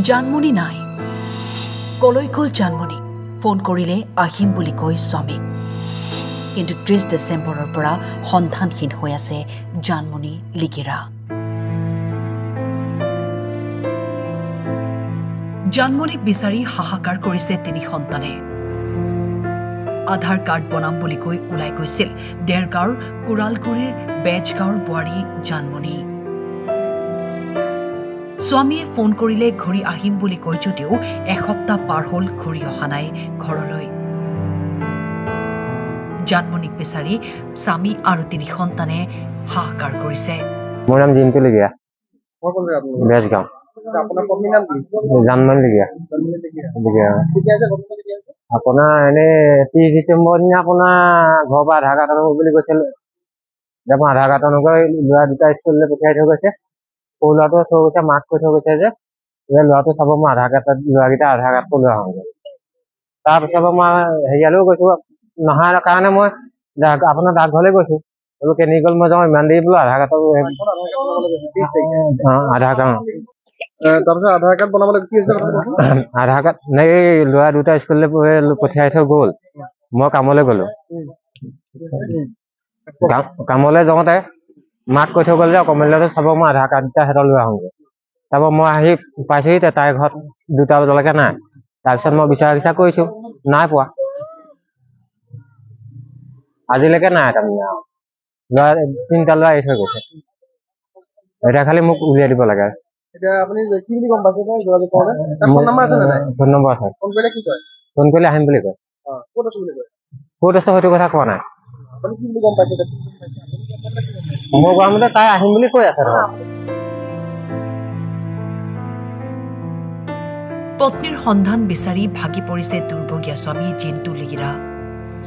জানমণি নাই কলৈ গ'ল জানমণি ফোন কৰিলে আহিম বুলি কৈ স্বামীক কিন্তু 30 ডিসেম্বৰৰ পৰা সন্ধানহীন হৈ আছে জানমণি লিগিৰা জানমণিক বিচাৰি হাহাকাৰ কৰিছে তিনি সন্তানে আধাৰ কাৰ্ড বনাম বুলি কৈ উলাই গৈছিল দেৰগাঁৱৰ কুৰালগুৰিৰ বেজগাঁৱৰ বোৱাৰী জানমণি স্বামীয়ে ফোন কৰিলে ঘূৰি আহিম বুলি কৈ যদিও এসপ্তাহ পাৰ হ'ল ঘূৰি অহা নাই ঘৰলৈ জানমণিক বিচাৰি স্বামী আৰু তিনি সন্তানে হাহাকাৰ কৰিছে মোৰ নাম জিন্তু লিগিয়া বেজগাঁও আপোনাৰ পত্নীৰ নাম কি জানমণি লিগিয়া আপোনাৰ এনে 30 ডিচেম্বৰ দিনা আপোনাৰ ঘৰৰ পৰা আধাৰ কাৰ্ড আনিব বুলি কৈছিল দেখোন আধাৰ কাৰ্ড আনিবলৈ ল'ৰা দুটা স্কুললৈ পঠিয়াই থৈ গৈছে সৰু ল'ৰাটো থৈ গৈছে মাক কৈ থৈ গৈছে যে ল'ৰাটো চাব মই আধাৰ কাৰ্ড ল'ৰাকেইটা আধাৰ কাৰ্ডটো লৈ আহোঁগৈ তাৰপিছত মই হেৰিয়ালৈও গৈছোঁ নহাৰ কাৰণে মই আপোনাৰ ডাকঘৰলৈ গৈছোঁ বোলো কেনি গ'ল মই যাওঁ ইমান দেৰি বোলো আধাৰ কাৰ্ডৰ আধাৰ কাৰ্ড তাৰপিছত আধাৰ কাৰ্ড বনাবলৈ কি হৈছে আধাৰ কাৰ্ড এই ল'ৰা দুটা স্কুললৈ পঠিয়াই থৈ গ'ল মই কামলৈ গ'লো কামলৈ যাওঁতে মাক কৈ থৈ গ'ল যে অকণমান ল'ৰাটো চাব মই আধাৰ কাৰ্ড দুটা সিহঁতৰ লৈ আহোঁগৈ তাৰপৰা মই আহি পাইছোঁহি তাইৰ ঘৰত 2টা বজালৈকে নাই তাৰপিছত মই বিচাৰ কৰিছোঁ নাই পোৱা আজিলৈকে নাই তাৰমানে ল'ৰা 3টা ল'ৰা এৰি থৈ গৈছে এতিয়া খালি মোক উলিয়াই দিব লাগে এতিয়া আপুনি কি বুলি গম পাইছে যোগাযোগ কৰোঁতে তাৰ ফোন নম্বৰ আছে নে নাই ফোন নম্বৰ আছে ফোন কৰিলে কি কয় ফোন কৰিলে আহিম বুলি কয় ক'ত আছো বুলি কয় ক'ত আছে সেইটো কথা কোৱা নাই আপুনি কি বুলি গম পাইছে মই কোৱা মতে তাই আহিম বুলি কৈ আছে পত্নীৰ সন্ধান বিচাৰি ভাগি পৰিছে দুৰ্ভগীয়া স্বামী জিন্তু লিগিৰা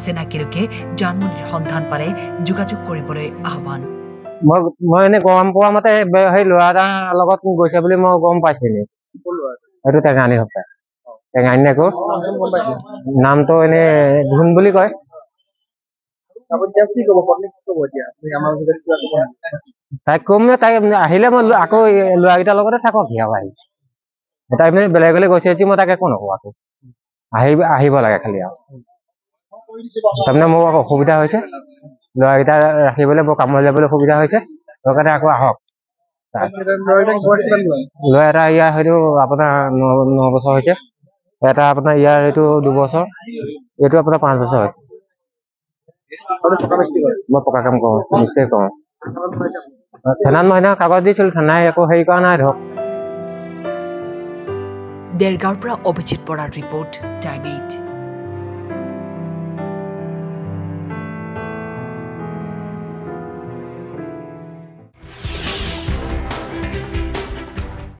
চিনাকি লোকে জানমণিৰ সন্ধান পালে যোগাযোগ কৰিবলৈ আহ্বান মই এনে গম পোৱা মতে সেই ল'ৰা এটাৰ লগত গৈছে বুলি মই গম পাইছো এনে সেইটো টেঙানী সপ্তাহ টেঙানী আকৌ নামটো এনে ধুন বুলি কয় তাইক কম নে তাই আহিলে মই আকৌ ল'ৰাকেইটাৰ লগতে থাকক সি আহি তাই মানে বেলেগলৈ গৈছে যদি মই তাকে একো নকওঁ আকৌ আহিব লাগে খালি আৰু তাৰমানে মোৰ অসুবিধা হৈছে ল'ৰাকেইটা ৰাখিবলৈ বৰ কামলৈ যাবলৈ অসুবিধা হৈছে সেইকাৰণে আকৌ আহক ল'ৰা এটা ইয়াৰ হয়তো আপোনাৰ 9 বছৰ হৈছে এটা আপোনাৰ ইয়াৰ এইটো 2 বছৰ এইটো আপোনাৰ 5 বছৰ হৈছে মই পকা কাম কৰোঁ নিশ্চয় কৰোঁ থানাত মই কাগজ দিছিলোঁ থানাই একো হেৰি কৰা নাই ধৰক দেৰগাঁৱৰ পৰা অভিজিত বৰাৰ ৰিপৰ্ট টাইম 8